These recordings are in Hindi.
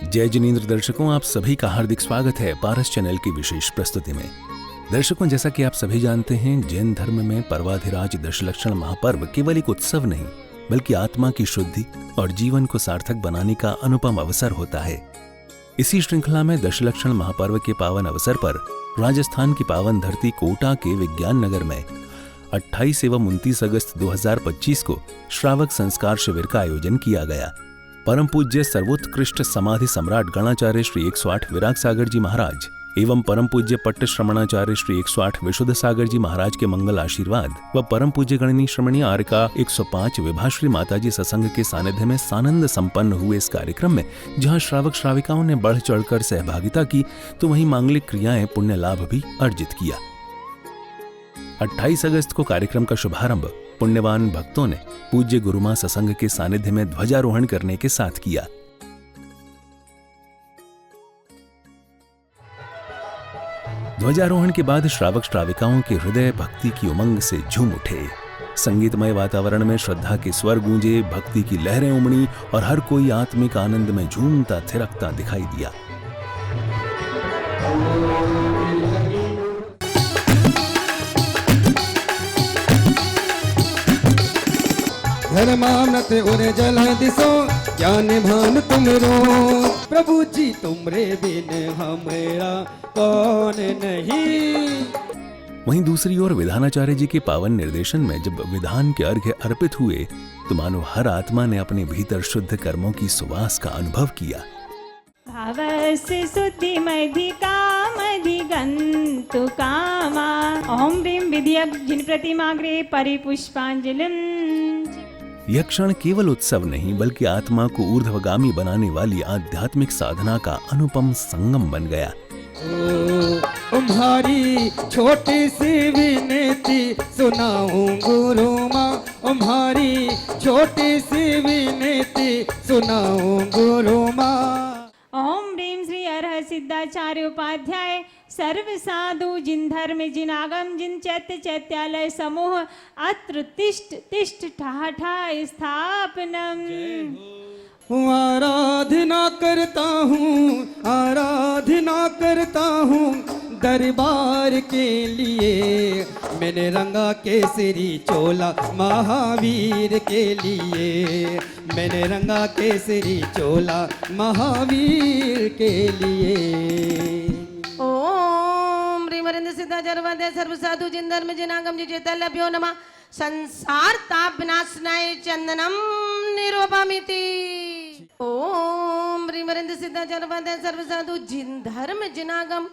जय जिनेंद्र दर्शकों, आप सभी का हार्दिक स्वागत है पारस चैनल की विशेष प्रस्तुति में। दर्शकों, जैसा कि आप सभी जानते हैं, जैन धर्म में पर्वाधिराज दशलक्षण महापर्व केवल एक उत्सव नहीं बल्कि आत्मा की शुद्धि और जीवन को सार्थक बनाने का अनुपम अवसर होता है। इसी श्रृंखला में दशलक्षण महापर्व के पावन अवसर पर राजस्थान की पावन धरती कोटा के विज्ञान नगर में 28 एवं 29 अगस्त 2025 को श्रावक संस्कार शिविर का आयोजन किया गया। परम पूज्य सर्वोत्कृष्ट समाधि सम्राट गणाचार्य श्री 108 विराग सागर जी महाराज एवं परम पूज्य पट्ट श्रमणाचार्य श्री 108 विशुद्ध सागर जी महाराज के मंगल आशीर्वाद व परम पूज्य गणनी श्रमणी आर्का 105 विभाश्री माताजी सत्संग के सानिध्य में सानंद संपन्न हुए इस कार्यक्रम में जहां श्रावक श्राविकाओं ने बढ़ चढ़कर सहभागिता की तो वहीं मांगलिक क्रियाएं पुण्य लाभ भी अर्जित किया। 28 अगस्त को कार्यक्रम का शुभारंभ पुण्यवान भक्तों ने पूज्य गुरुमा सत्संग के सानिध्य में ध्वजारोहण करने के साथ किया। ध्वजारोहण के बाद श्रावक श्राविकाओं के हृदय भक्ति की उमंग से झूम उठे। संगीतमय वातावरण में श्रद्धा के स्वर गूंजे, भक्ति की लहरें उमड़ी और हर कोई आत्मिक आनंद में झूमता थिरकता दिखाई दिया। धर्मामृत उरे जल दिसो ज्ञान भान तुमरो, प्रभु जी तुमरे बिन हमेरा कौन नहीं। वहीं दूसरी ओर विधानाचार्य जी के पावन निर्देशन में जब विधान के अर्घ्य अर्पित हुए तो मानो हर आत्मा ने अपने भीतर शुद्ध कर्मों की सुवास का अनुभव किया। भावस्य शुद्धि मधि कामधि गन्तु कामा, ओम ह्रीं विधियक जिन प्रतिमाग्रे परिपुष्पांजलिं। यह क्षण केवल उत्सव नहीं बल्कि आत्मा को ऊर्ध्वगामी बनाने वाली आध्यात्मिक साधना का अनुपम संगम बन गया। तुम्हारी छोटी सी विनती सुनाऊं गुरु माँ, तुम्हारी छोटी सी विनती सुनाऊं गुरु माँ। ओम ह्रीं श्री अरह सिद्धाचार्य उपाध्याय सर्व साधु जिन धर्म जिन आगम जिन चैत्य चैत्यालय समूह अत्र तिष्ठ तिष्ठ ठाठा स्थापनम। आराधना करता हूँ, आराधना करता हूँ दरबार के लिए। मैंने रंगा केसरी चोला महावीर के लिए, मैंने रंगा केसरी चोला महावीर के लिए। ओम ह्रीं सिद्धाचार्य उपाध्याय सर्व साधु जिन धर्म जिन आगम जिन चैत्यालभ्यो नमः। संसार ताप विनाशनाय चंदनम निरूपमिति। ओम ह्रीं सिद्धाचार्य उपाध्याय सर्व साधु जिन धर्म जिन आगम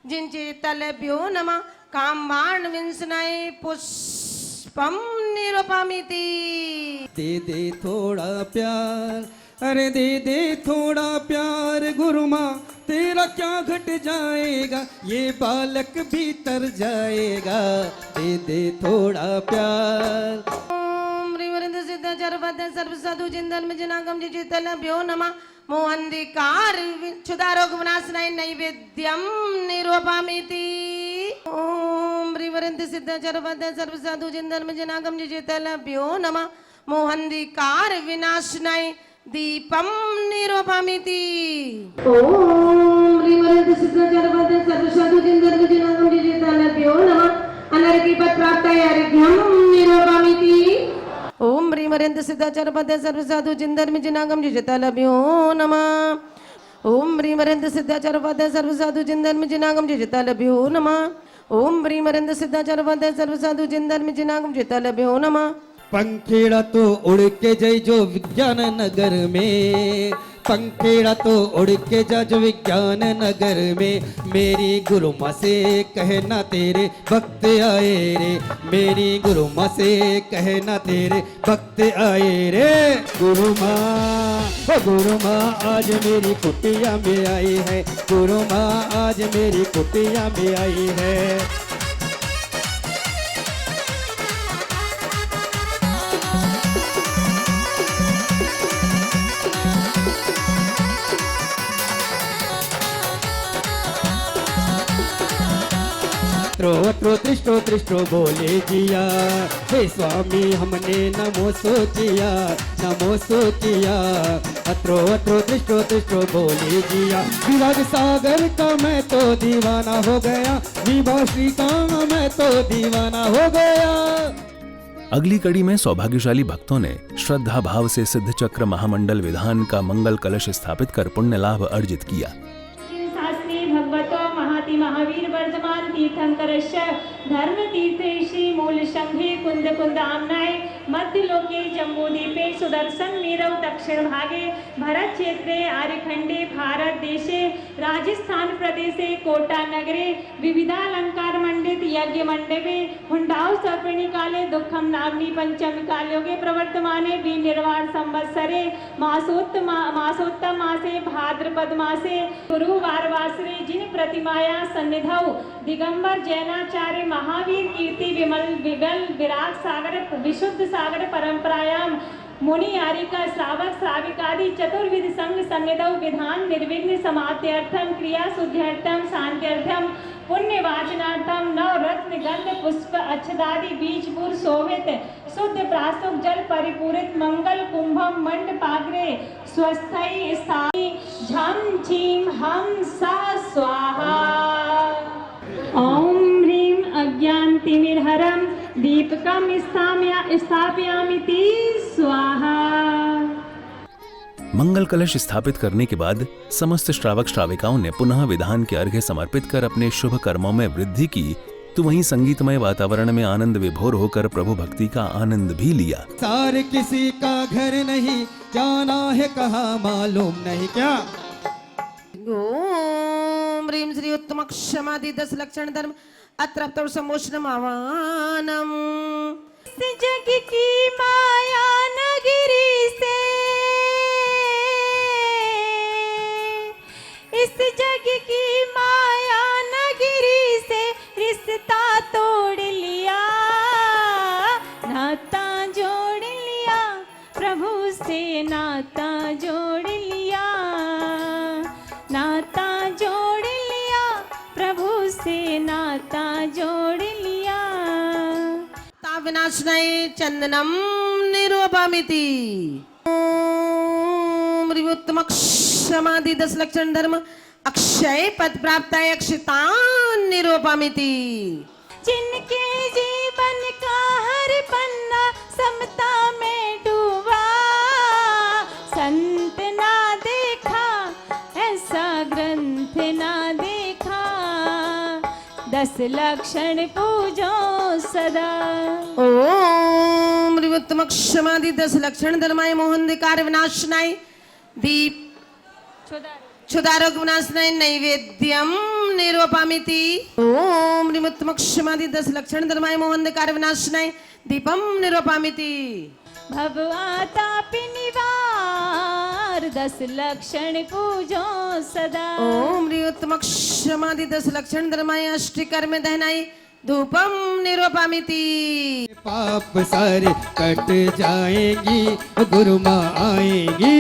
जिन चैत्यालभ्यो नमः। कामबाण विंसनाय पुष्पम निरूपमिति। दे दे थोड़ा प्यार, अरे दे दे थोड़ा प्यार गुरु माँ, तेरा क्या घट जाएगा, ये बालक भीतर जाएगा। दे दे थोड़ा प्यार। ओम ह्रीं सिद्धाचार्य उपाध्याय सर्व साधु जिन धर्म जिन आगम जिन चैत्यालभ्यो नमः। मोहंधिकार क्षुधारोग विनाशनाय नैवेद्यम निरूपमिति। ओम ह्रीं सिद्धाचार्य उपाध्याय सर्व साधु जिन धर्म जिन आगम जिन चैत्यालभ्यो नमः। मोहंधिकार विनाशनाय दीपम निरूपमिति। ओम ह्रीं सिद्धाचार्य उपाध्याय सर्व साधु जिन धर्म जिन आगम जिन चैत्यालभ्यो नमः। अनर्घ्यपद प्राप्ताय अर्घ्यम निरूपमिति। ओम ह्रीं सिद्धाचार्य उपाध्याय सर्व साधु जिन धर्म जिन आगम जिन चैत्यालभ्यो नमः। ओम ह्रीं सिद्धाचार्य उपाध्याय सर्व साधु जिन धर्म जिन आगम जिन चैत्यालभ्यो नमः। ओम ह्रीं सिद्धाचार्य उपाध्याय सर्व साधु जिन धर्म जिन आगम जिन चैत्यालभ्यो नमः। पंखेड़ा तो उड़ के जाए जो विज्ञान नगर में, पंखेड़ा तो उड़ के जा जो विज्ञान नगर में। मेरी गुरु माँ से कहना तेरे भक्त आए रे, मेरी गुरु माँ से कहना तेरे भक्त आए रे। गुरु माँ, ओ गुरु माँ आज मेरी कुटिया में आई है, गुरु माँ आज मेरी कुटिया में आई है। त्रो त्रिष्टो त्रिष्टो बोले जिया, हे स्वामी हमने नमो सो किया, नमो सो किया। अत्रो अत्रो तिष्ठो तिष्ठो बोले जिया। विराग सागर का मैं तो दीवाना हो गया, विभा श्री का मैं तो दीवाना हो गया। अगली कड़ी में सौभाग्यशाली भक्तों ने श्रद्धा भाव से सिद्ध चक्र महामंडल विधान का मंगल कलश स्थापित कर पुण्य लाभ अर्जित किया। शास्त्री भगवतो महति महावीर वर्धमान तीर्थंकरस्य धर्म तीर्थे श्री मूल शंभे कुंद कुंद आमनाय मध्य लोके जम्बूदीपे सुदर्शन मीरौ दक्षिण भागे भरत क्षेत्रे आर्यखंडे भारत देशे राजस्थान प्रदेशे कोटा नगरे विविधालंकार मंडित यज्ञ मंडपे हुंडाउ सर्पिणी काले दुखम नामनी पंचमी कालयोगे प्रवर्तमाने विनिर्वाण संवत्सरे मासोत्तम मासे भाद्रपद मासे गुरुवार वासरे जिन प्रतिमाया सन्निधौ दिगंबर जैनाचार्य महावीर कीर्ति विमल विराग सागर विशुद्ध सागर परंपरायाम मुनि आरिका श्रावक श्राविकादि चतुर्विध संघ सन्निधौ विधान निर्विघ्न समाप्त्यर्थम क्रिया शुद्ध्यर्थम शांत्यर्थम पुण्य वाचनार्थम नवरत्न गंध पुष्प अक्षदादि बीजपुर शोभित शुद्ध प्रास्तुक जल परिपूरित मंगल कुंभम मंडपाग्रे स्वस्थई स्थायी झम झीम हम सा स्वाहा। ओम ह्रीं अज्ञानतिमिरहरं दीपकं स्थापयामि स्वाहा। मंगल कलश स्थापित करने के बाद समस्त श्रावक श्राविकाओं ने पुनः विधान के अर्घ्य समर्पित कर अपने शुभ कर्मों में वृद्धि की, तो वहीं संगीतमय वातावरण में आनंद विभोर होकर प्रभु भक्ति का आनंद भी लिया। सार किसी का घर नहीं, जाना है कहाँ मालूम नहीं क्या। ओम ह्रीं श्री उत्तम क्षमादि 10 लक्षण धर्म अत्रप्त समोष्णम आवानम। जग की माया नगरी से इस जग की माया नगरी से रिश्ता तोड़ लिया, नाता जोड़ लिया प्रभु से, नाता जोड़ लिया, नाता जोड़ लिया प्रभु से, नाता जोड़ लिया। विनाशनाय चंदनम निरूपमिति। ओम ह्रीं उत्तम क्षमादि 10 लक्षण धर्म अक्षय पद प्राप्ताय अक्षतान निरूपमिति। जिनके जीवन का हर पन्ना समता में डूबा, संत ना देखा ऐसा ग्रंथ ना देखा, 10 लक्षण पूजो सदा। ओम ह्रीं उत्तम क्षमादि 10 लक्षण धर्माय मोहंधिकार विनाशनाय दीप क्षुदारोग विनाशनाय नैवेद्यम निरूपमिति। ओम ह्रीं उत्तम क्षमादि 10 लक्षण धर्माय मोहंधिकार विनाशनाय दीपम निरूपमिति। भवतापि निवार 10 लक्षण पूजो सदा। ओम ह्रीं उत्तम क्षमादि 10 लक्षण धर्माय अष्टकर्म दहनाय धूपम निरूपमिति। पाप सारे कट जाएंगी, गुरु माँ आएंगी।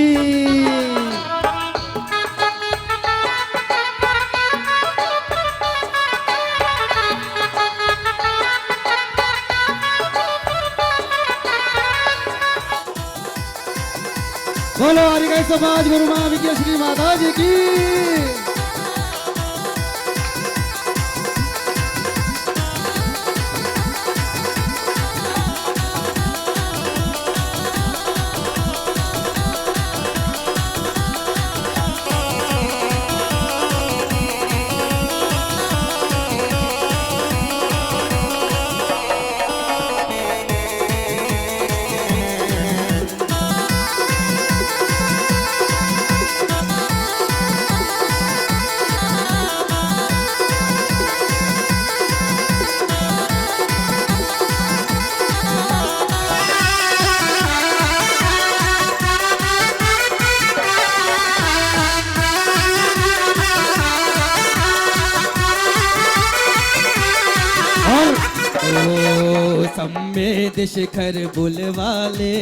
बोलो हरिगय समाज गुरु माँ विजयश्री माता जी की। ओ सम्मेद शिखर बुलवाले,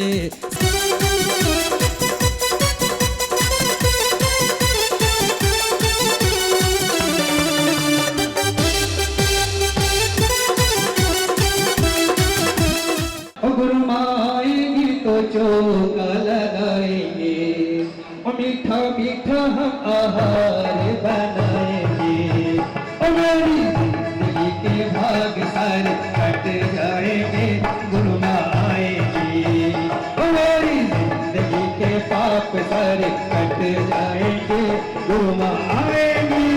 गुरु माँ आएंगी तो चौका लगाएंगे, मीठा हम आहार बनाएंगे। और मेरी जिंदगी के भाग सारे कट जाएंगे, गुरु माँ आएगी। और मेरी जिंदगी के पाप सारे कट जाएंगे, गुरु माँ आएगी।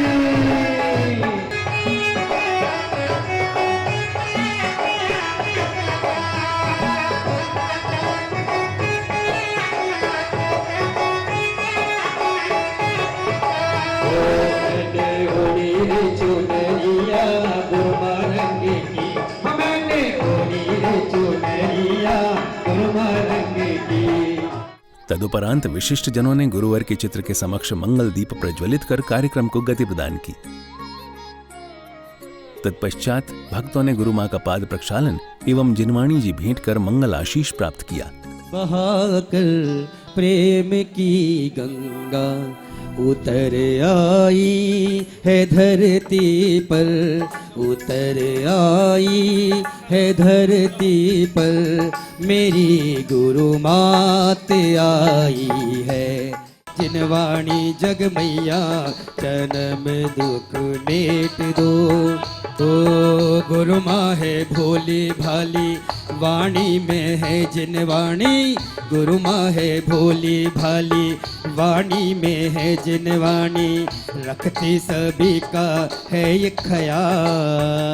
तदुपरांत विशिष्ट जनों ने गुरुवर के चित्र के समक्ष मंगल दीप प्रज्वलित कर कार्यक्रम को गति प्रदान की। तत्पश्चात भक्तों ने गुरु मां का पाद प्रक्षालन एवं जिनवाणी जी भेंट कर मंगल आशीष प्राप्त किया। बहाकर प्रेम की गंगा उतर आई है धरती पर, उतर आई है धरती पर, मेरी गुरु मात आई है। जिनवाणी जग मैया जन्म दुख मेट दो, तो गुरु माँ है भोली भाली वाणी में है जिनवाणी, गुरु माँ है भोली भाली वाणी में है जिनवाणी, रखती सभी का है ये ख्याल।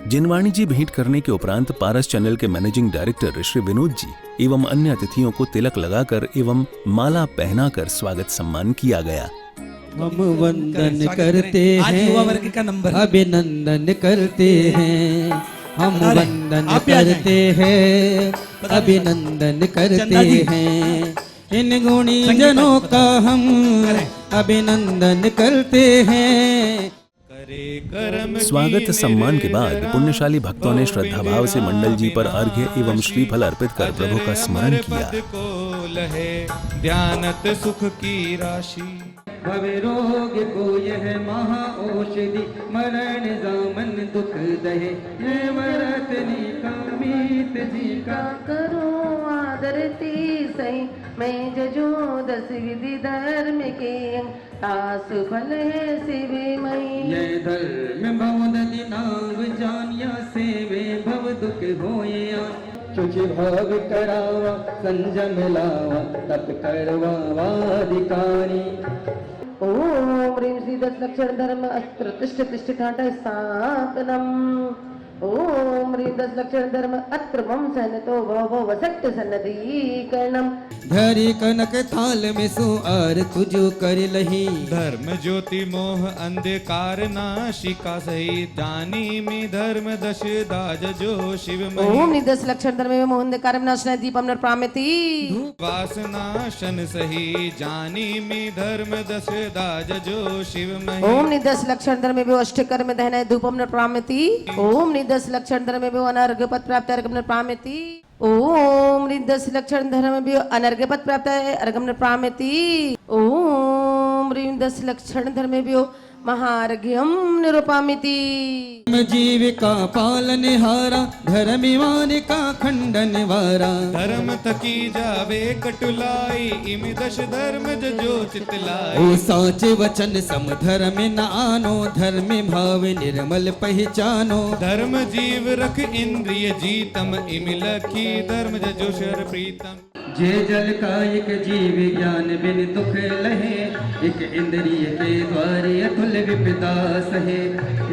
जिनवाणी जी भेंट करने के उपरांत पारस चैनल के मैनेजिंग डायरेक्टर श्री विनोद जी एवं अन्य अतिथियों को तिलक लगाकर एवं माला पहनाकर स्वागत सम्मान किया गया। हम वंदन करते हैं, युवा वर्ग का नंबर अभिनंदन करते हैं, हम वंदन करते हैं, अभिनंदन करते हैं, इन गुणी जनों का हम अभिनंदन करते हैं। स्वागत सम्मान के बाद पुण्यशाली भक्तों ने श्रद्धा भाव से मंडल जी पर अर्घ्य एवं श्रीफल अर्पित कर प्रभु का स्मरण किया। ध्यानत सुख की राशि भवे रोग को यह महा औषधि, मरण जामन दुख दहे, ये मरत निकामित जी का करो आदरती सही, मैं जजो दस विधि धर्म के तास फल है सेवे मई। ये धर्म भवदति नाम जानिया, सेवे भव दुख होया, चुचि भाव करावा संजम लावा, तप करवावा अधिकारी। ओम ह्रीं श्री दस लक्षण धर्म अस्त्र तिष्ठ तिष्ठ घाट स्थापनम। ओम ह्रीं दस लक्षण धर्म अत्र मम सन्नतो भव वसक्त सन्नदीकरणम। धरि कनक थाल में सुआर तुझो कर लही, धर्म ज्योति मोह अंधकार नाशिका सही, जानी में धर्म दश दाज जो शिव ओम ह्रीं दस लक्षण धर्म में मोहन कर्म नाशनाय दीपम नरप्राम्यति। वासनाशन सही, जानी में धर्म दश दाज जो शिव मही। ओम ह्रीं दस लक्षण धर्म में अष्ट कर्म दहनाय धूपम नरप्राम्यति। ओम ह्रीं दस लक्षण धर्म में अनर्घ्य पद प्राप्त अर्घ्यम नरप्राम्यति। ओम ह्रीं दस लक्षण धर्म में अनर्घ्य पद प्राप्त अर्घ्यम नरप्राम्यति। ओम ह्रीं दस लक्षण धर्म में महार्घ्यम निरूपामिति। जीविका पालन हारा, धर्मिवान का खंडन वारा, धर्म तकी जावे कटुलाई, इम दश धर्म जो चितलाई। ओ साच वचन सम धर्म न आनो, धर्म भाव निर्मल पहचानो, धर्म जीव रख इंद्रिय जीतम, इम लखी धर्म जो शर प्रीतम। जे जल का एक जीव ज्ञान बिन दुख लहे, एक इंद्रिय के द्वारे अतुल विपदा सहे,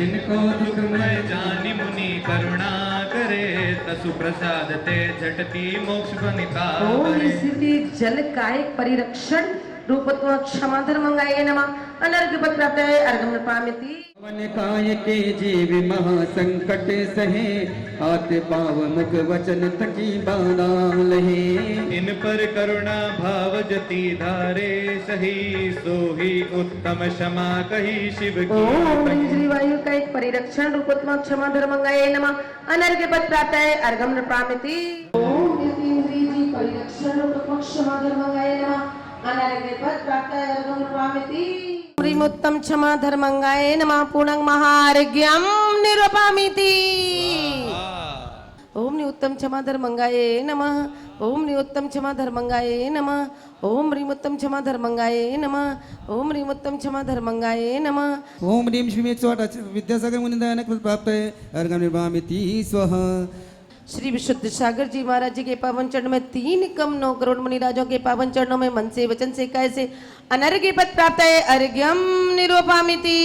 इनको दुख मैं जानी मुनि करुणा करे, तसु प्रसाद ते झटती मोक्ष बनिता। ओम स्थिति जल कायिक परिरक्षण रूपत्व क्षमा धर्मंगाय नमः। अनर्घ्य पद प्राप्त है अर्घ्यम नरप्राम्यति। वन काय के जीव महासंकट सहे, हाथ पाव मुख वचन तकी बाधा लहे, इन पर करुणा भाव जति धारे सही, सोही उत्तम क्षमा कही शिव की। ओम ह्रीं श्री वायु का एक परिरक्षण रूपत्व क्षमा धर्मंगाय नमः। अनर्घ्य पद प्राप्त है अर्घ्यम नरप्राम्यति। ओम ह्रीं श्री जी परिरक्षण रूपत्व क्षमा धर्मंगाय नमः। अनर्घ्य पद प्राप्त है अर्घ्यम नरप्राम्यति। उत्तम क्षमा धर्मंगाय नमः। पूर्णं महार्घ्यम निरूपामिति। ओम निउत्तम क्षमा धर्मंगाय नमः। ओम निउत्तम क्षमा धर्मंगाय नमः। ओम ह्रीं उत्तम क्षमा धर्मंगाय नमः। ओम ह्रीं उत्तम क्षमा धर्मंगाय नमः। ओम ह्रीं श्रीं विद्यासागर मुनिदानक प्राप्त अर्घम निर्वामिति स्वाहा। श्री विशुद्ध सागर जी महाराज जी के पावन चरणों में 3,9 करोड़ मुनिराजों के पावन चरणों में मन से वचन से काय से अनर्घ्य पद प्राप्त है। अर्घ्यम निरूपामिति।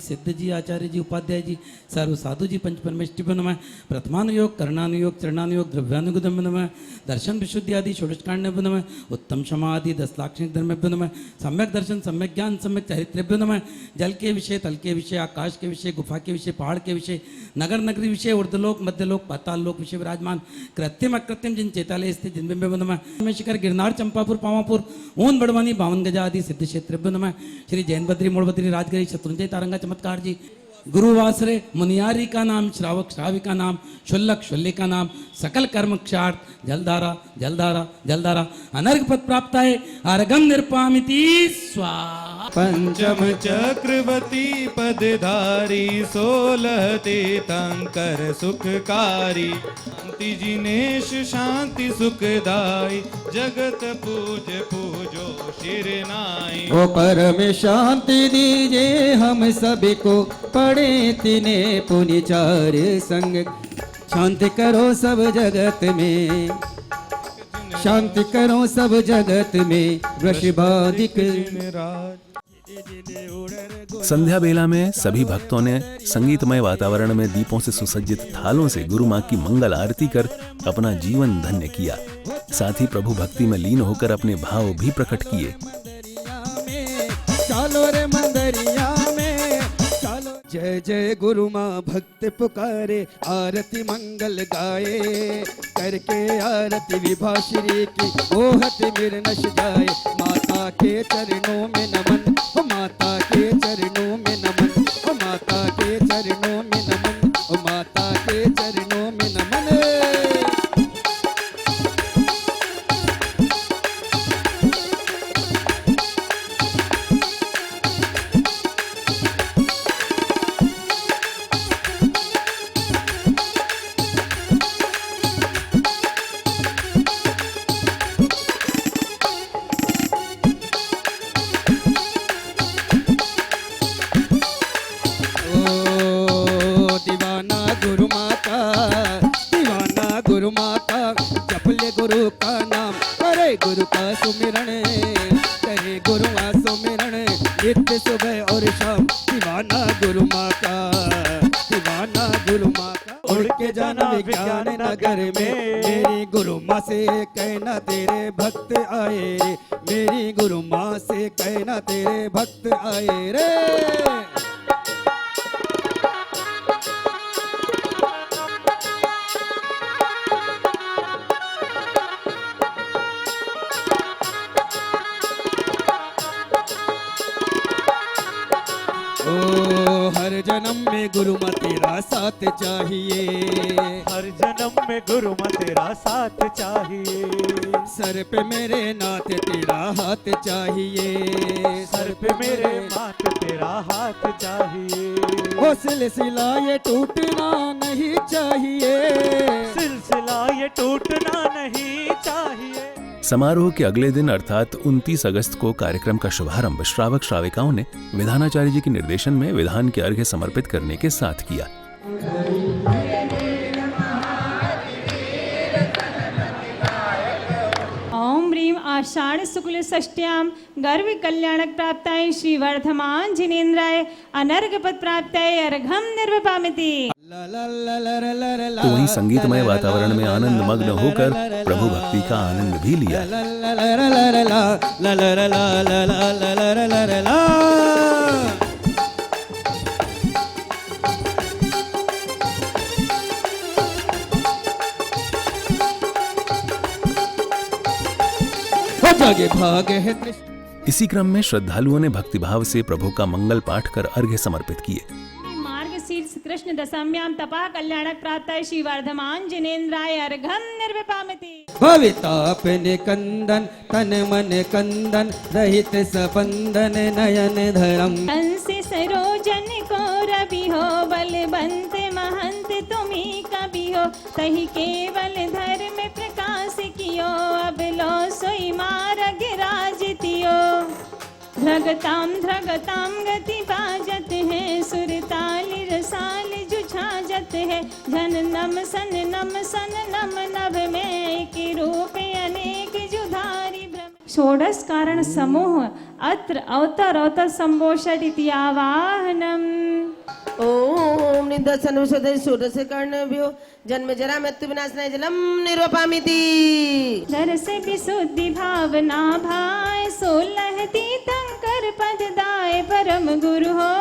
सिद्ध जी, आचार्य जी, उपाध्याय जी, सर्व साधु जी, पंच परमेष्टि नमः। प्रथमानुयोग, करणानुयोग, चरणानुयोग, द्रव्यानुगुण नमः। दर्शन विशुद्धि आदि षोडशकांड नमः। उत्तम क्षमा आदि 10 लाक्षणिक धर्मेभ्यो नमः। सम्यक दर्शन, सम्यक ज्ञान, सम्यक चरित्रेभ्यो नमः। जल के विषय, तल के विषय, आकाश के विषय, गुफा के विषय, पहाड़ के विषय, नगर नगरी विषय, ऊर्ध्वलोक, मध्यलोक, पाताल लोक विषय विराजमान, कृत्रिम अकृत्रिम जिन चेतालय स्थित जिनबिंब नमः। शिखर, गिरनार, चंपापुर, पावापुर, ऊन, बड़वानी, बावन गजा आदि सिद्ध क्षेत्रेभ्यो नमः। श्री जैन बद्री, मूलबद्री, राजगिरी, शत्रुंजय, तारंगा, चमत्कार जी, गुरुवासरे, मुनियारी का नाम, श्रावक श्राविका नाम, शुल्लक शुल्ली का नाम, सकल कर्म क्षार्थ, जलधारा जलधारा जलधारा, अनर्घ पद प्राप्त है। अर्घम निर्पामिति स्वाहा। पंचम चक्रवर्ती पदधारी, 16 तीर्थंकर सुखकारी, शांति जिनेश शांति सुखदाई, जगत पूज पूजो शिरनाई। ओ परम शांति दीजिए हम सभी को, पड़े तिने पुनि चार संग। शांति करो सब जगत में, शांति करो सब जगत में, वृषभादिक। संध्या बेला में सभी भक्तों ने संगीतमय वातावरण में दीपों से सुसज्जित थालों से गुरु मां की मंगल आरती कर अपना जीवन धन्य किया। साथ ही प्रभु भक्ति में लीन होकर अपने भाव भी प्रकट किए। चलो रे मंदरिया में चलो। जय जय गुरु माँ भक्त पुकारे, आरती मंगल गाए, करके आरती विभाश्री की ओहत मिर नश जाए। माता के चरणों में नमन, ओ माता के चरणों में नमन, ओ माता के चरणों में नमन, ओ माता के चरणों में नमन। गुरु का नाम करे, गुरु का सुमिरण करे, गुरु का सुमिरण नित्य सुबह और शाम। दीवाना गुरु माँ का, दीवाना गुरु माँ का। उड़ के जाना विज्ञान नगर में, मेरी गुरु माँ से कहना तेरे भक्त आए रे, मेरी गुरु माँ से कहना तेरे भक्त आए रे। ओ हर जन्म में गुरु माँ तेरा साथ चाहिए, हर जन्म में गुरु माँ तेरा साथ चाहिए। सर पे मेरे नाथ तेरा हाथ चाहिए, सर पे मेरे माथ तेरा हाथ चाहिए। ओ सिलसिला ये टूटना नहीं चाहिए, सिलसिला ये टूटना नहीं चाहिए। समारोह के अगले दिन अर्थात 29 अगस्त को कार्यक्रम का शुभारंभ श्रावक श्राविकाओं ने विधानाचार्य जी के निर्देशन में विधान के अर्घ्य समर्पित करने के साथ किया। ओम ह्रीं आषाढ़ शुक्ल षष्ट्याम गर्भ कल्याणक प्राप्ताय श्री वर्धमान जिनेन्द्राय अनर्घ पद प्राप्ताय अर्घम निर्वपामिति। तो वहीं संगीतमय वातावरण में आनंद मग्न होकर प्रभु भक्ति का आनंद भी लिया। जागे भागे है। इसी क्रम में श्रद्धालुओं ने भक्तिभाव से प्रभु का मंगल पाठ कर अर्घ्य समर्पित किए। शीर्ष कृष्ण दशम्यां तपा कल्याणक प्राप्ताय श्री वर्धमान जिनेन्द्राय अर्घम निर्वपामिति। भविताप निकंदन तन मन कंदन रहित सबंदन नयन धरम। हंस सरोजन को रवि हो, बलवंत महंत तुम्ही कभी हो, तही केवल धर्म प्रकाश कियो, अब लो सोई मार्ग राजतियो। ध्रगताम ध्रगताम गति बाजत है, सुरताल रसाल जुझाजत है, झन नम सन नम नभ में, एक रूप अनेक जुधारी भ्रम। षोडश कारण समूह अत्र अवतर संभोषदिति आवाहनम्। ओम निदर्शन विशुद्धि षोडश कर्णभ्यो जन्म जरा मृत्यु विनाशनाय जलम निरूपामिति। दरस विशुद्धि भावना भाय, 16 तीर्थंकर पद दाय, परम गुरु हो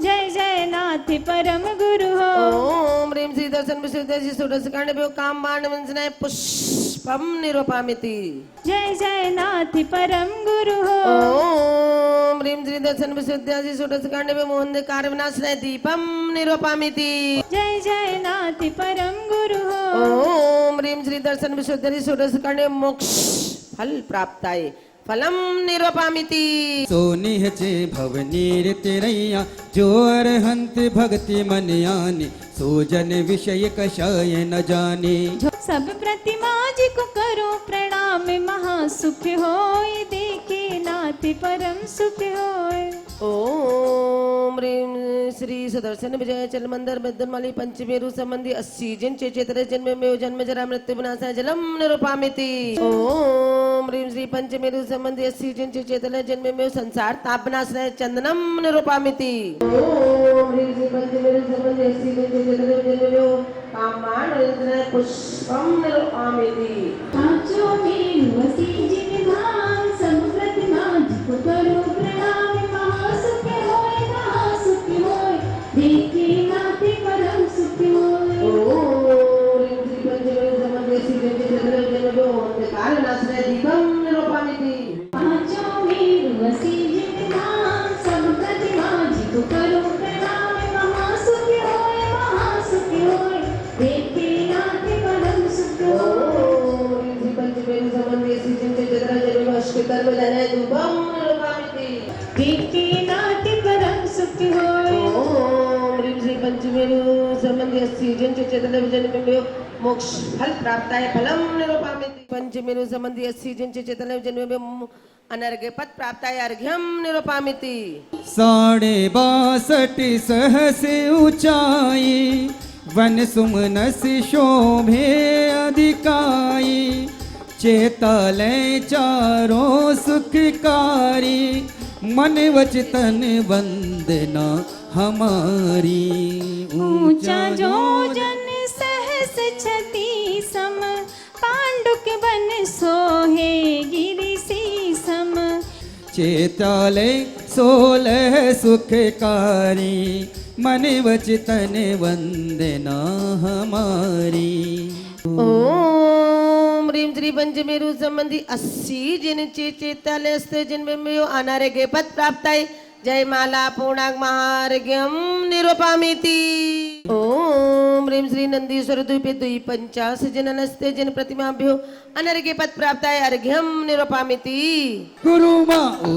जय जय नाथ परम गुरु हो। ओम ह्रीं श्री दर्शन विशुद्धि षोडश कर्णभ्यो काम बाण वंदनाय पुष्पम निरूपामिति। जय जय नाथ परम गुरु हो। ओम ह्रीं श्री दर्शन विशुद्धि षोडश कर्णभ्यो मोहन कार्य विनाशनाय दीपम निरूपामिति। जय जय नाथ परम गुरु हो। ओम ह्रीं श्री दर्शन विशुद्धि षोडश कर्णभ्यो मोक्ष फल प्राप्ताय फलम निरूपामिति। सोनिहचे भवनीर तेरैया, जो अरहंत भक्ति मन आने, सो जन विषय कषाय न जाने। सब प्रतिमा जी को करो प्रणाम, महासुख होय, देखे नाथ परम सुख होय। ओम ह्रीं श्री सुदर्शन विजय चल मंदिर बदनमाली पंचमेरु संबंधी 80 जिन चेतरे जन्म में जन्म जरा मृत्यु विनाशाय जलम निरूपामिति। ओम ह्रीं श्री पंचमेरु संबंधी 80 जिन चेतरे जन्म में संसार ताप विनाशाय चंदनम निरूपामिति। ओम ह्रीं श्री पंचमेरु संबंधी 80 जिन चेतरे जन्म में कामान वंदनाय पुष्पम निरूपामिति। पांचों में वसी जिन धाम, सब प्रतिमा जी को करो प्रणाम, महासुख होय, देखे नाथ परम सुख होय। ओम ह्रीं श्री पंचमेरु संबंधी 80 जिन चेतरे जन्म में अंधकार विनाशाय दीपम निरूपामिति। पांचों में वसी जिन धाम, सब प्रतिमा जी को करो प्रणाम, महासुख होय, देखे नाथ परम सुख होय। ओम ह्रीं श्री पंचमेरु संबंधी 80 जिन चेतरे जन्म में अष्टकर्म जनाय धूपम निरूपामिति। देखे नाथ परम सुख होय। ओम ह्रीं श्री पंचमेरु संबंधी 80 जिन चेतरे जन्म में मोक्ष फल प्राप्ताय फलम निरूपामिति। पंचमेरु संबंधी 80 जिन चेतरे जन्म में अनर्घ्य पद प्राप्ताय अर्घ्यम निरूपामिति। 62 सहस ऊंचाई, वन सुमनस शोभे अधिकाई, चेतालय चारों सुखकारी, मन वचन वंदना हमारी। ऊंचा जो जन सहस छति सम, पांडुक बन सोहे गिरि सीसम। चेतालय 16 सुखकारी, मन वचन वंदना हमारी। ओम ह्रीं श्री पंचमेरु संबंधी 80 जिन चेतालय जन्म में अनारोग्य पद प्राप्ताय जयमाला पूर्णांग महार्घ्यम निरूपामिति। ओम ह्रीं श्री नंदीश्वर द्वीपे 250 जननस्ते जन प्रतिमाभ्यो अनर्घ्य पद प्राप्ताय अर्घ्यम निरूपामिति। गुरु माँ ओ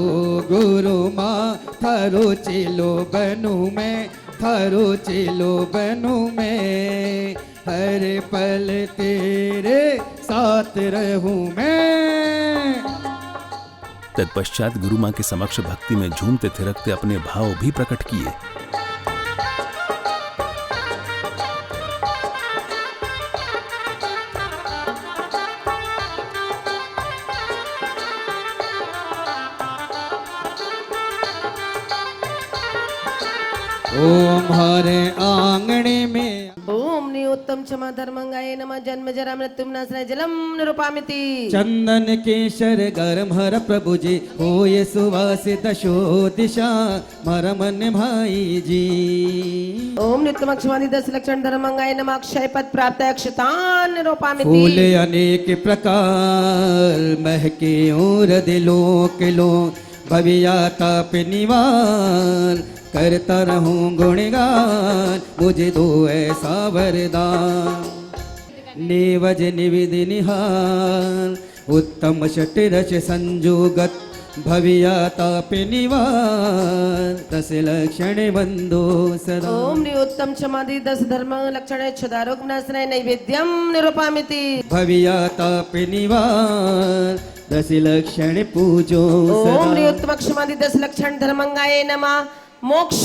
गुरु माँ, थारो चेलो बनू मैं, थारो चेलो बनू मैं, हर पल तेरे साथ रहूं मैं। तत्पश्चात गुरु मां के समक्ष भक्ति में झूमते थिरकते अपने भाव भी प्रकट किए। ओम हरे आंगणे में ओम नियोत्तम क्षमा धर्मंगाय नमः जन्म जरा मृत्यु विनाशाय जलम निरूपामिति। चंदन केशर गरम हर प्रभु जी, होय सुवासित दशो दिशा मर मन भाई जी। ओम नित्यम क्षमादि 10 लक्षण धर्मंगाय नमः अक्षय पद प्राप्त अक्षतान निरूपामिति। फूल अनेक प्रकार महके और दिलों के लो, भविया ताप निवार करता रहूं गुणगान, मुझे दो ऐसा वरदान। निवज निविधि निहार उत्तम षट रच संजोगत, भवियातापि निवार 10 लक्षण बंधो सदा। ओम नियोत्तम क्षमादि 10 धर्म लक्षण क्षुधारोग नाशनाय नैवेद्यम निरूपामिति। भवियातापि निवार 10 लक्षण पूजो ओम सदा। नियोत्तम क्षमादि 10 लक्षण धर्मंगाय नमः। मोक्ष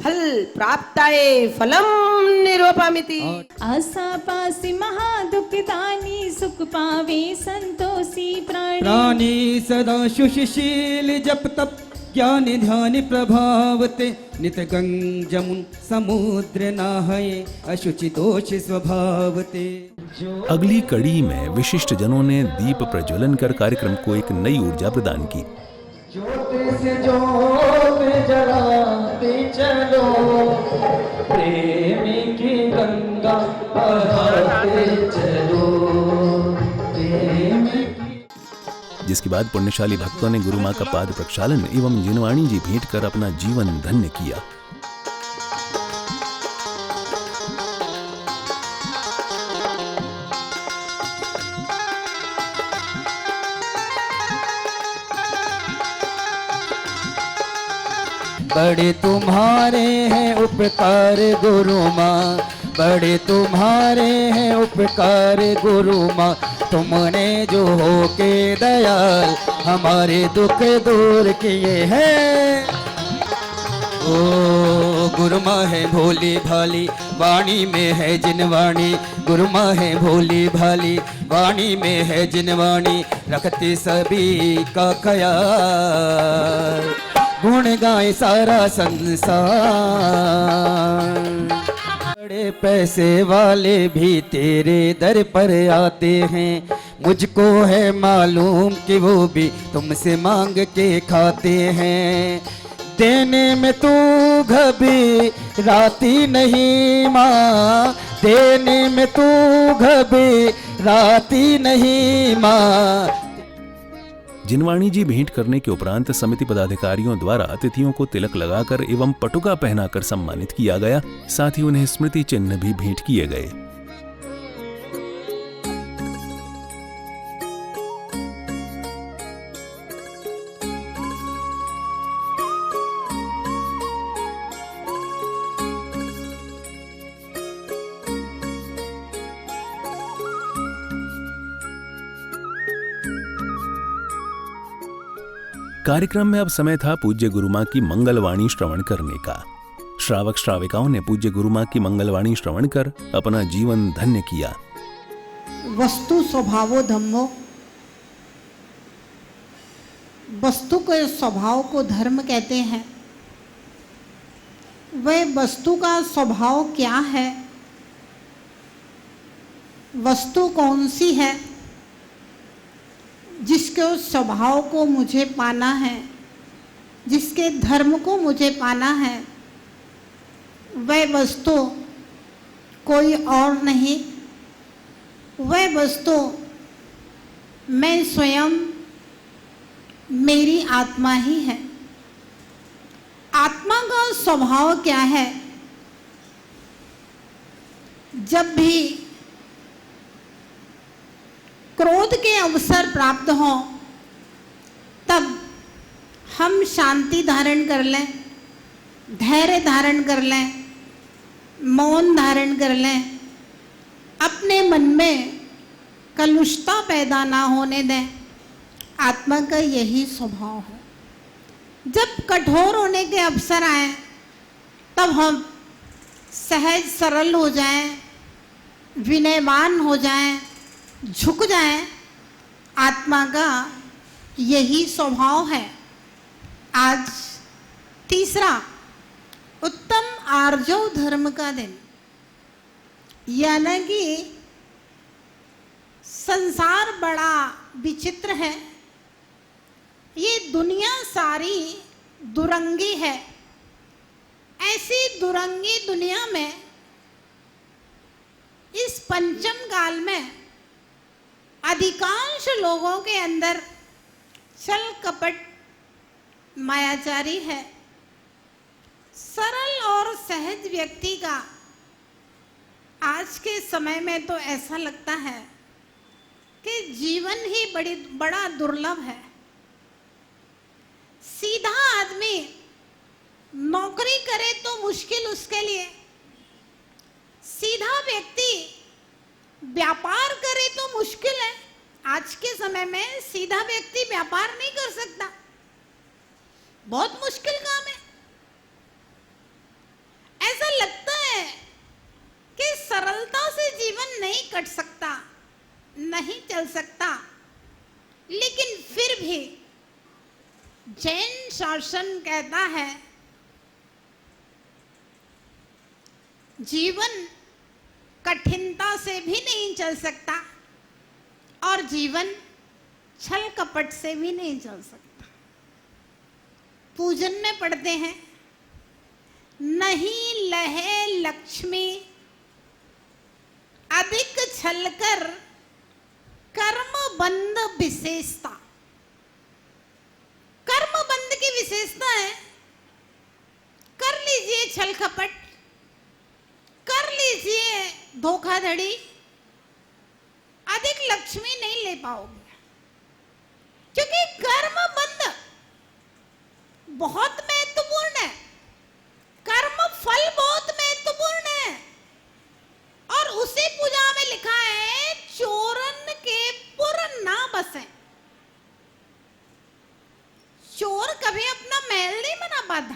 फल प्राप्ताय फलम निरूपामिति। आसापासी महादुखदानी सुख पावे संतोषी प्राणी। प्राणी सदा सुशील जप तप ज्ञान ध्यान प्रभावते। नित गंग जमुन समुद्र नाहये अशुचि दोष स्वभावते। अगली कड़ी में विशिष्ट जनों ने दीप प्रज्वलन कर कार्यक्रम को एक नई ऊर्जा प्रदान की। ज्योति से ज्योत जलाते चलो प्रेम की गंगा बहाते चलो प्रेम की। जिसके बाद पुण्यशाली भक्तों ने गुरु मां का पाद प्रक्षालन एवं जिनवाणी जी भेंट कर अपना जीवन धन्य किया। बड़े तुम्हारे हैं उपकार गुरु माँ, बड़े तुम्हारे हैं उपकार गुरु माँ। तुमने जो हो के दयाल हमारे दुख दूर किए हैं। ओ गुरु माँ है भोली भाली वाणी में है जिनवाणी। गुरु माँ है भोली भाली वाणी में है जिनवाणी। रखती सभी का ख्याल गुण गाए सारा संसार। बड़े पैसे वाले भी तेरे दर पर आते हैं। मुझको है मालूम कि वो भी तुमसे मांग के खाते हैं। देने में तू घबराती नहीं माँ, देने में तू घबराती नहीं माँ। जिनवाणी जी भेंट करने के उपरांत समिति पदाधिकारियों द्वारा अतिथियों को तिलक लगाकर एवं पटुका पहनाकर सम्मानित किया गया। साथ ही उन्हें स्मृति चिन्ह भी भेंट किए गए। कार्यक्रम में अब समय था पूज्य गुरु मां की मंगलवाणी श्रवण करने का। श्रावक श्राविकाओं ने पूज्य गुरु मां की मंगलवाणी श्रवण कर अपना जीवन धन्य किया। वस्तु स्वभावो धम्मो, वस्तु के स्वभाव को धर्म कहते हैं। वह वस्तु का स्वभाव क्या है, वस्तु कौन सी है जिसके स्वभाव को मुझे पाना है, जिसके धर्म को मुझे पाना है, वह वस्तु कोई और नहीं, वह वस्तु मैं स्वयं, मेरी आत्मा ही है। आत्मा का स्वभाव क्या है? जब भी क्रोध के अवसर प्राप्त हो तब हम शांति धारण कर लें, धैर्य धारण कर लें, मौन धारण कर लें, अपने मन में कलुषता पैदा ना होने दें। आत्मा का यही स्वभाव है। जब कठोर होने के अवसर आए तब हम सहज सरल हो जाएं, विनयवान हो जाएं, झुक जाएं। आत्मा का यही स्वभाव है। आज तीसरा उत्तम आर्जव धर्म का दिन, यानी कि संसार बड़ा विचित्र है। ये दुनिया सारी दुरंगी है। ऐसी दुरंगी दुनिया में इस पंचम काल में अधिकांश लोगों के अंदर छल कपट मायाचारी है। सरल और सहज व्यक्ति का आज के समय में तो ऐसा लगता है कि जीवन ही बड़ा दुर्लभ है। सीधा आदमी नौकरी करे तो मुश्किल उसके लिए, सीधा व्यक्ति व्यापार करे तो मुश्किल है। आज के समय में सीधा व्यक्ति व्यापार नहीं कर सकता, बहुत मुश्किल काम है। ऐसा लगता है कि सरलता से जीवन नहीं कट सकता, नहीं चल सकता, लेकिन फिर भी जैन शासन कहता है जीवन कठिनता से भी नहीं चल सकता और जीवन छल कपट से भी नहीं चल सकता। पूजन में पढ़ते हैं, नहीं लहे लक्ष्मी अधिक छलकर कर्म बंध विशेषता। कर्म बंध की विशेषता है, कर लीजिए छल कपट, कर लीजिए धोखाधड़ी, अधिक लक्ष्मी नहीं ले पाओगे, क्योंकि कर्म बंध बहुत महत्वपूर्ण है, कर्म फल बहुत महत्वपूर्ण है। और उसी पूजा में लिखा है चोरन के पुर ना बसे। चोर कभी अपना महल नहीं बना पाता,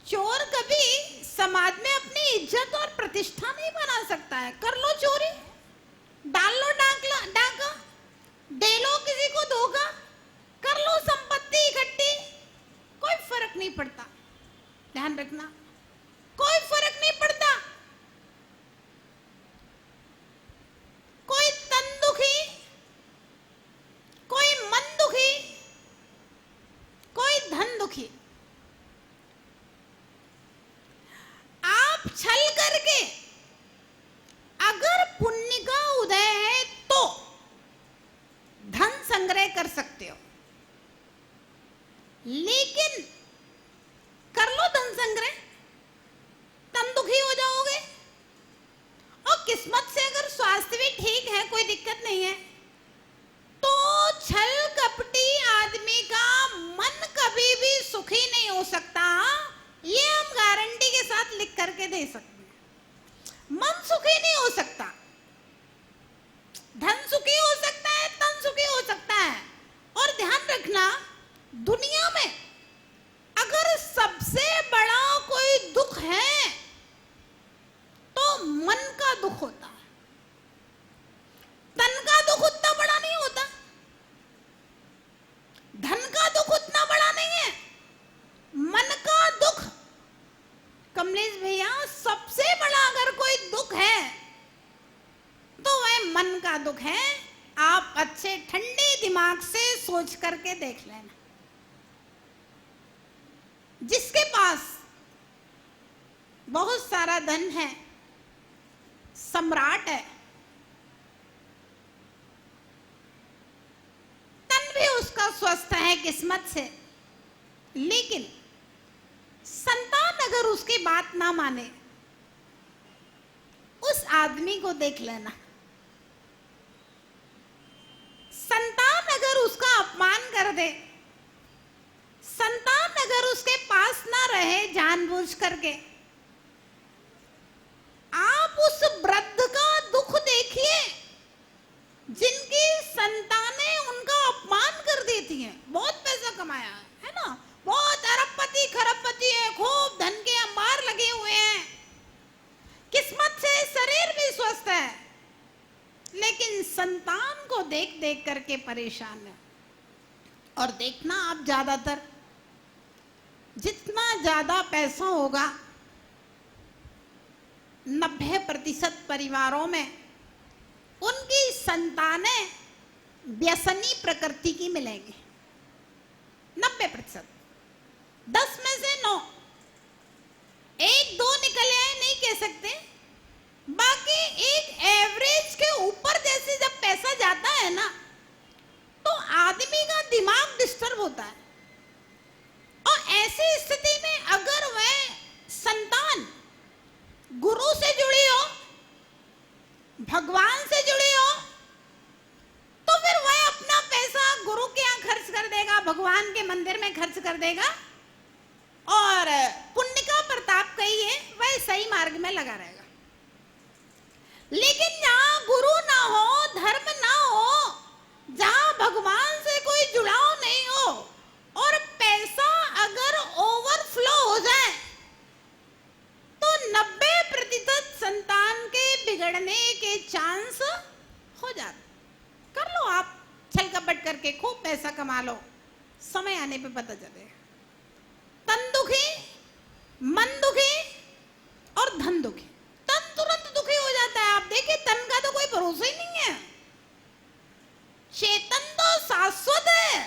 चोर कभी समाज में अपनी इज्जत और प्रतिष्ठा नहीं बना सकता है। कर लो चोरी, डाल लो डाका, दे लो किसी को धोखा, कर लो संपत्ति इकट्ठी, कोई फर्क नहीं पड़ता। ध्यान रखना, कोई फर्क नहीं पड़ता। कोई तन दुखी, कोई मन दुखी, कोई धन दुखी, आप छल करके अगर पुण्य का उदय है तो धन संग्रह कर सकते हो, लेकिन कर लो धन संग्रह, तन दुखी हो जाओगे। और किस्मत से अगर स्वास्थ्य भी ठीक है, कोई दिक्कत नहीं है, तो छल कपटी आदमी का मन कभी भी सुखी नहीं हो सकता। ये हम गारंटी के साथ लिख करके दे सकते हैं। मन सुखी नहीं हो सकता, धन सुखी हो सकता है, तन सुखी हो सकता है। और ध्यान रखना, दुनिया में अगर सबसे बड़ा कोई दुख है तो मन का दुख होता है, तन का दुख उतना बड़ा नहीं होता, धन का दुख उतना बड़ा नहीं है, मन का दुख। कमलेश भैया, सबसे बड़ा अगर कोई दुख है तो वह मन का दुख है। आप अच्छे ठंडे दिमाग से सोच करके देख लेना। जिसके पास बहुत सारा धन है, सम्राट है, तन भी उसका स्वस्थ है किस्मत से, लेकिन संतान अगर उसकी बात ना माने, उस आदमी को देख लेना। संतान अगर उसका अपमान कर दे, संतान अगर उसके पास ना रहे जानबूझ करके, आप उस वृद्ध का दुख देखिए जिनकी संतानें उनका अपमान कर देती हैं। बहुत पैसा कमाया है ना, बहुत अरबपति खरबपति है, खूब धन के अंबार लगे हुए हैं, किस्मत से शरीर भी स्वस्थ है, लेकिन संतान को देख देख करके परेशान है। और देखना आप, ज्यादातर जितना ज्यादा पैसा होगा, 90% परिवारों में उनकी संतानें व्यसनी प्रकृति की मिलेंगी। 90%, 10 में से 9, 1-2 निकले आए नहीं कह सकते, बाकी एक एवरेज के ऊपर जैसे जब पैसा जाता है ना, तो आदमी का दिमाग डिस्टर्ब होता है। और ऐसी स्थिति में अगर वह संतान गुरु से जुड़ी हो, भगवान से जुड़ी हो, तो फिर वह अपना पैसा गुरु के यहाँ खर्च कर देगा, भगवान के मंदिर में खर्च कर देगा और पुण्य का प्रताप कही है वह सही मार्ग में लगा रहेगा। लेकिन जहां गुरु ना हो, धर्म ना हो, जहां भगवान से कोई जुड़ाव नहीं हो और पैसा अगर ओवरफ्लो हो जाए तो 90% संतान के बिगड़ने के चांस हो जाते। कर लो आप छल कपट करके खूब पैसा कमा लो, समय आने पे पता चलेगा। तन दुखी, मन दुखी और धन दुखी। तन तुरंत दुखी हो जाता है। आप देखिए तन का तो कोई भरोसा ही नहीं है। चेतन तो शाश्वत है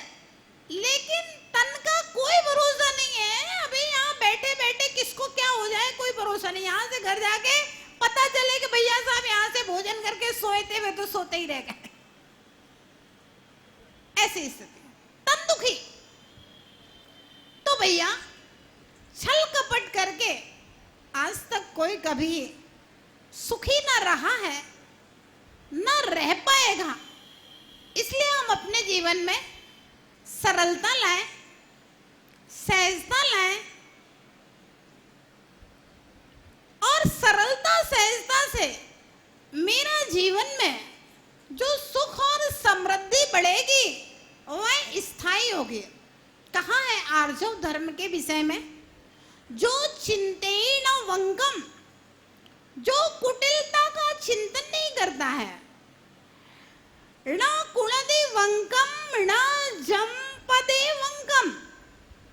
लेकिन तन का कोई भरोसा नहीं है। अभी यहाँ बैठे बैठे किसको क्या हो जाए कोई भरोसा नहीं। यहाँ से घर जाके पता चले कि भैया साहब यहाँ से भोजन करके सोए थे, वे तो सोते ही रह गए। ऐसी स्थिति, तन दुखी। तो भैया छल कपट करके आज तक कोई कभी सुखी ना रहा है, ना रह पाएगा। इसलिए हम अपने जीवन में सरलता लाएं, सहजता लाएं और सरलता सहजता से मेरा जीवन में जो सुख और समृद्धि बढ़ेगी वह स्थायी होगी। कहा है आर्जव धर्म के विषय में, जो चिंतेन वंकम, जो कुटिलता का चिंतन नहीं करता है, न कुलदि वंकम न जमपदे वंकम,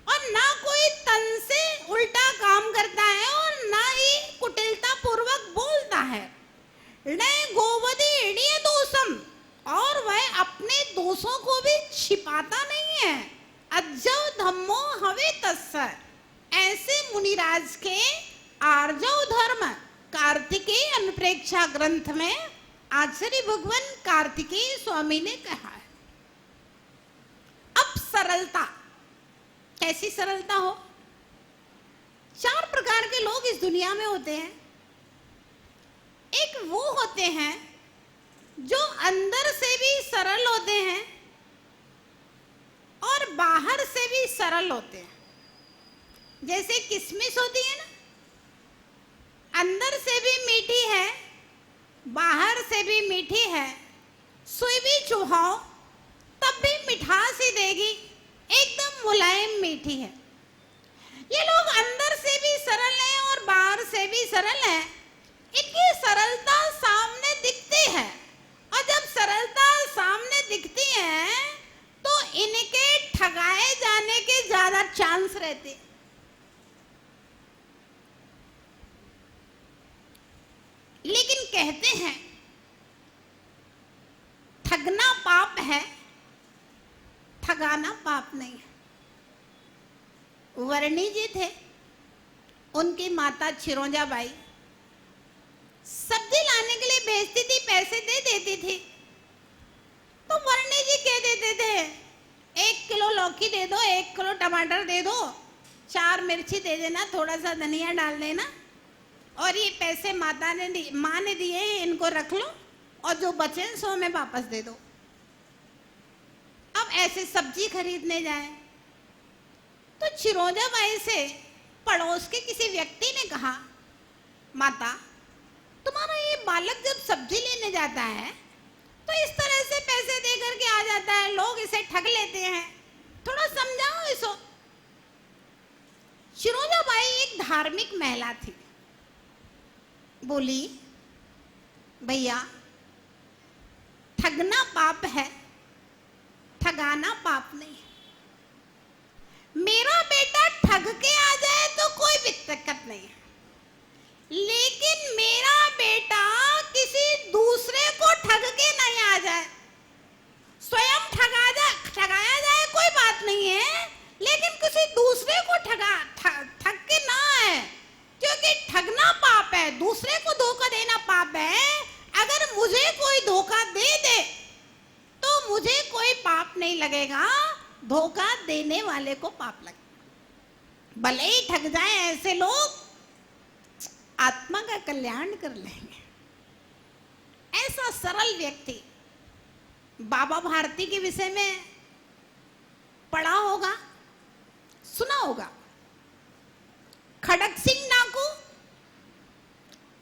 और ना कोई तन से उल्टा काम करता है और ना ही कुटिलता पूर्वक बोलता है। न गोवधि इडिय दोषम, और वह अपने दोषों को भी छिपाता नहीं है। अज्जव धम्मो हवे तस्स, ऐसे मुनिराज के आर्जव धर्म कार्तिकेय अनुप्रेक्षा ग्रंथ में आचार्य भगवान कार्तिकेय स्वामी ने कहा है। अब सरलता, कैसी सरलता हो? 4 प्रकार के लोग इस दुनिया में होते हैं। एक वो होते हैं जो अंदर से भी सरल होते हैं और बाहर से भी सरल होते हैं। जैसे किशमिश होती है ना, अंदर से भी मीठी है, बाहर से भी मीठी है। सुई भी चुहाओ तब भी मिठास ही देगी, एकदम मुलायम मीठी है। ये लोग अंदर से भी सरल हैं और बाहर से भी सरल हैं। इनकी सरलता सामने दिखती है और जब सरलता सामने दिखती है तो इनके ठगाए जाने के ज्यादा चांस रहते। लेकिन कहते हैं ठगना पाप है, ठगाना पाप नहीं है। वर्णी जी थे, उनकी माता छिरोंजा बाई सब्जी लाने के लिए भेजती थी, पैसे दे देती थी। तो वर्णी जी कह देते थे 1 किलो लौकी दे दो, 1 किलो टमाटर दे दो, 4 मिर्ची दे देना, थोड़ा सा धनिया डाल देना, और ये पैसे माँ ने दिए हैं, इनको रख लो और जो बचे 100 में वापस दे दो। अब ऐसे सब्जी खरीदने जाए तो छिरोंजा बाई से पड़ोस के किसी व्यक्ति ने कहा, माता तुम्हारा ये बालक जब सब्जी लेने जाता है तो इस तरह से पैसे दे करके आ जाता है, लोग इसे ठग लेते हैं, थोड़ा समझाओ इसको। छिरोंजा बाई एक धार्मिक महिला थी। बोली, भैया ठगना पाप है, ठगाना पाप नहीं। मेरा बेटा ठग के आ जाए तो कोई भी दिक्कत नहीं है, लेकिन मेरा बेटा किसी दूसरे को ठग के नहीं आ जाए। स्वयं ठगाया जाए कोई बात नहीं है, लेकिन किसी दूसरे को ठग के ना आए, क्योंकि ठगना पाप है, दूसरे को धोखा देना पाप है। अगर मुझे कोई धोखा दे दे तो मुझे कोई पाप नहीं लगेगा, धोखा देने वाले को पाप लगेगा। भले ही ठग जाए ऐसे लोग, आत्मा का कल्याण कर लेंगे। ऐसा सरल व्यक्ति बाबा भारती के विषय में पढ़ा होगा, सुना होगा। खड़क सिंह डाकू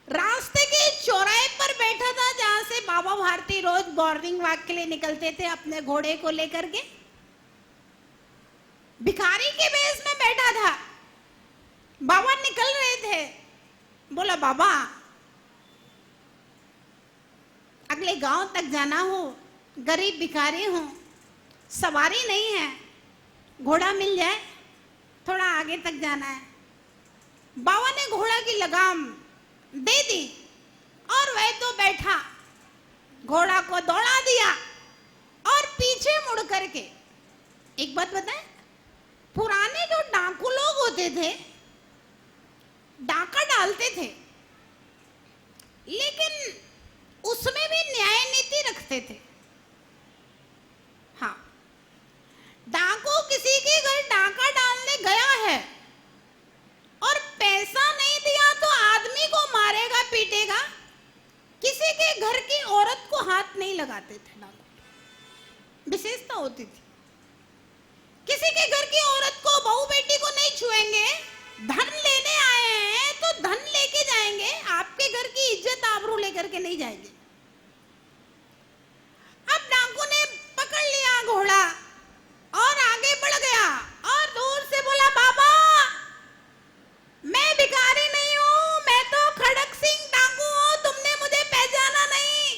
रास्ते के चौराहे पर बैठा था जहां से बाबा भारती रोज मॉर्निंग वॉक के लिए निकलते थे अपने घोड़े को लेकर के। भिखारी के भेष में बैठा था। बाबा निकल रहे थे। बोला, बाबा अगले गांव तक जाना हो, गरीब भिखारी हूं, सवारी नहीं है, घोड़ा मिल जाए, थोड़ा आगे तक जाना है। बाबा ने घोड़ा की लगाम दे दी और वह तो बैठा, घोड़ा को दौड़ा दिया और पीछे मुड़ करके। एक बात बताएं, पुराने जो डाकू लोग होते थे डाका डालते थे, लेकिन उसमें भी न्याय नीति रखते थे। हाँ, डाकू किसी के घर डाका डालने गया है और पैसा नहीं दिया तो आदमी को मारेगा, पीटेगा। किसी के घर की औरत को हाथ नहीं लगाते थे डाकू, विशेषता होती थी। किसी के घर की औरत को, बहू बेटी को नहीं छुएंगे। धन लेने आए हैं तो धन लेके जाएंगे, आपके घर की इज्जत आबरू लेकर के नहीं जाएंगे। अब डाकू ने पकड़ लिया घोड़ा और आगे बढ़ गया और दूर से बोला, बाबा मैं भिखारी नहीं हूं, मैं तो खड़क सिंह डाकू हूं, तुमने मुझे पहचाना नहीं।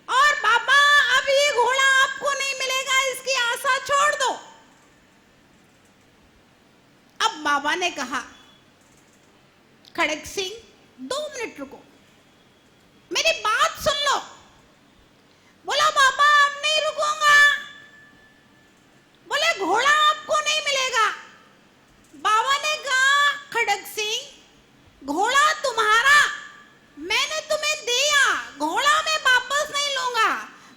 और बाबा अब ये घोड़ा आपको नहीं मिलेगा, इसकी आशा छोड़ दो। अब बाबा ने कहा, खड़क सिंह 2 मिनट रुको, मेरी बात सुन लो। बोला, बाबा अब नहीं रुकूंगा। बोले, घोड़ा आपको नहीं मिलेगा। बाबा ने कहा, खड़क सिंह घोड़ा तुम्हारा, मैंने तुम्हें दिया, घोड़ा मैं वापस नहीं लूंगा।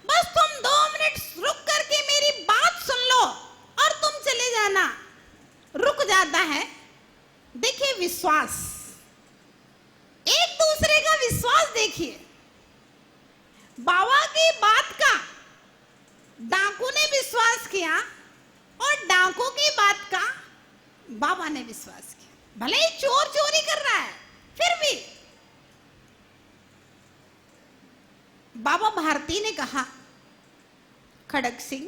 बस तुम 2 मिनट रुक करके मेरी बात सुन लो और तुम चले जाना। रुक जाता है। देखिए विश्वास, एक दूसरे का विश्वास देखिए। बाबा की बात का डाकू ने विश्वास किया और डाकू की बात का बाबा ने विश्वास किया। भले ही चोर चोरी कर रहा है, फिर भी बाबा भारती ने कहा, खड़क सिंह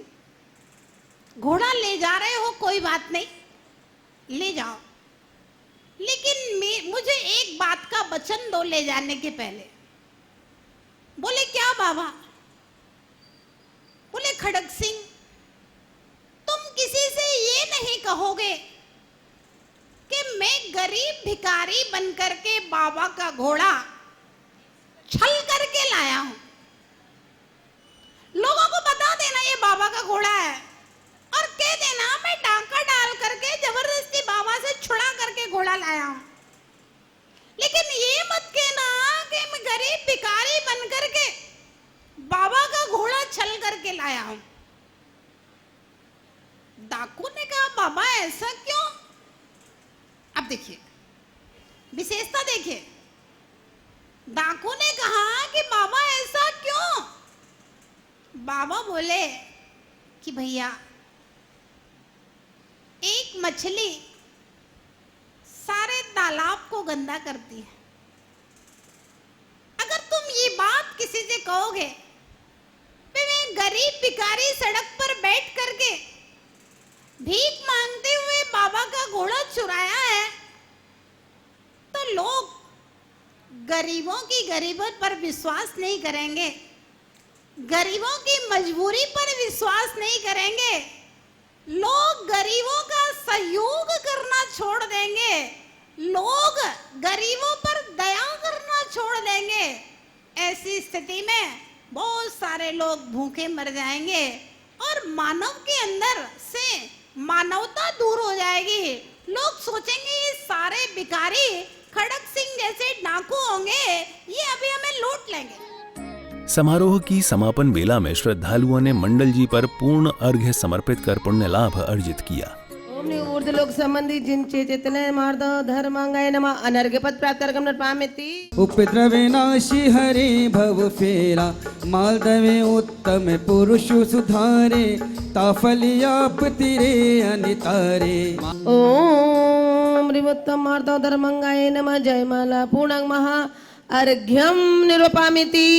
घोड़ा ले जा रहे हो, कोई बात नहीं, ले जाओ, लेकिन मुझे एक बात का वचन दो ले जाने के पहले। बोले, क्या बाबा? बोले, खड़क सिंह तुम किसी से ये नहीं कहोगे कि मैं गरीब भिखारी बनकर के बाबा का घोड़ा छल करके लाया हूं। लोगों को बता देना ये बाबा का घोड़ा है और कह देना मैं डाका डाल करके जबरदस्ती बाबा से छुड़ा करके घोड़ा लाया हूं। लेकिन ये मत कहना कि मैं गरीब भिखारी बन करके बाबा का घोड़ा छल करके लाया हूं। डाकू ने कहा, बाबा ऐसा क्यों? अब देखिए विशेषता देखिए। डाकू ने कहा कि बाबा ऐसा क्यों? बाबा बोले कि भैया, एक मछली सारे तालाब को गंदा करती है। अगर तुम ये बात किसी से कहोगे कि मैं गरीब भिखारी सड़क पर बैठ करके भीख मांगते हुए बाबा का घोड़ा चुराया है, तो लोग गरीबों की गरीबत पर विश्वास नहीं करेंगे, गरीबों की मजबूरी पर विश्वास नहीं करेंगे, लोग गरीबों का सहयोग करना छोड़ देंगे, लोग गरीबों पर दया करना छोड़ देंगे। ऐसी स्थिति में बहुत सारे लोग भूखे मर जाएंगे और मानव के अंदर से मानवता दूर हो जाएगी। लोग सोचेंगे ये सारे भिखारी खड़क सिंह जैसे डाकू होंगे, ये अभी हमें लूट लेंगे। समारोह की समापन बेला में श्रद्धालुओं ने मंडल जी पर पूर्ण अर्घ्य समर्पित कर पुण्य लाभ अर्जित किया। ओम ऊर्ध्व लोक संबंधी जिन चेतने मार्द धर्मांगाय नमः अनर्घ्य पद प्राप्त कर गमन पामेति उपद्रवे नाशी हरे भव फेरा मालदवे उत्तम पुरुष सुधारे ताफलियाप तिरे अनितारे। ओम रिवोत्तम मार्दव धर्मांगाय नमः जयमाला पूर्णंग महा अर्घ्यम निरूपामिति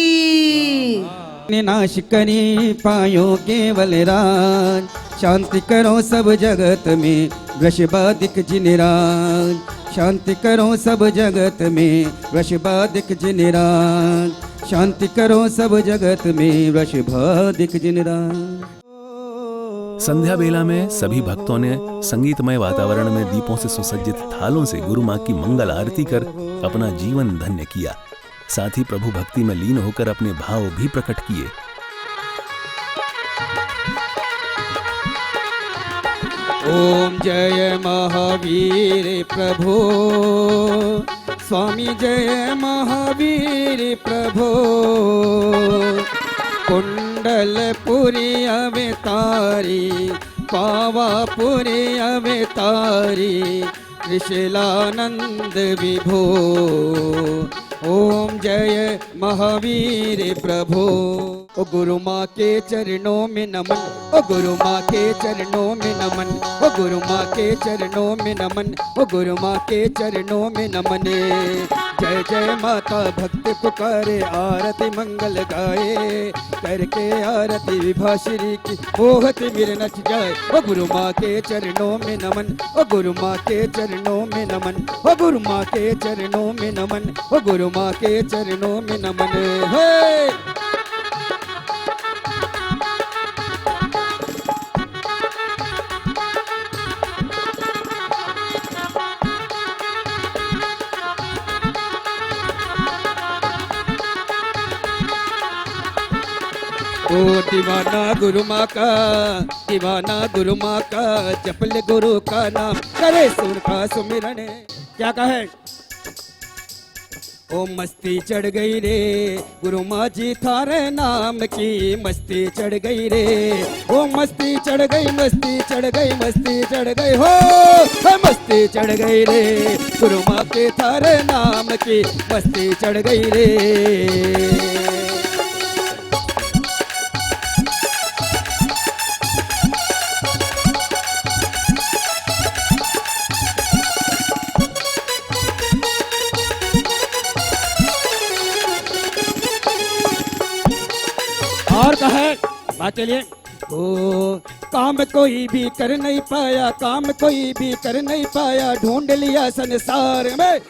नाश करी पायो केवल राज शांति करो सब जगत में वृषभादिक जिनराज शांति करो सब जगत में वृषभादिक जिनराज शांति करो सब जगत में वृषभादिक जिनराज। संध्या बेला में सभी भक्तों ने संगीतमय वातावरण में दीपों से सुसज्जित थालों से गुरु मां की मंगल आरती कर अपना जीवन धन्य किया। साथ ही प्रभु भक्ति में लीन होकर अपने भाव भी प्रकट किए। ओम जय महावीर प्रभो स्वामी जय महावीर प्रभो कुंडलपुरी अवतारी पावापुरी अवतारी त्रिशूलानंद विभो। ओम जय महावीर प्रभो। ओ गुरु माँ के चरणों में नमन, ओ गुरु माँ के चरणों में नमन, ओ गुरु माँ के चरणों में नमन, ओ गुरु माँ के चरणों में नमन। जय जय माता भक्त पुकारे आरती मंगल गाए करके आरती विभा श्री की मोहत मिर नच जाए। ओ गुरु माँ के चरणों में नमन, ओ गुरु माँ के चरणों में नमन, ओ गुरु माँ के चरणों में नमन, ओ गुरु माँ के चरणों में नमन। हे ओ दीवाना गुरु माँ का, दीवाना गुरु माँ का, जपल गुरु का नाम करे सुर का सुमिरन। क्या कहे? ओ मस्ती चढ़ गई रे गुरु माँ जी थारे नाम की मस्ती चढ़ गई रे। ओ मस्ती चढ़ गई, मस्ती चढ़ गई, मस्ती चढ़ गई हो मस्ती चढ़ गई रे गुरु माँ के थारे नाम की मस्ती चढ़ गई रे। और कहे बात चलिए। ओ काम कोई भी कर नहीं पाया, काम कोई भी कर नहीं पाया, ढूंढ लिया संसार में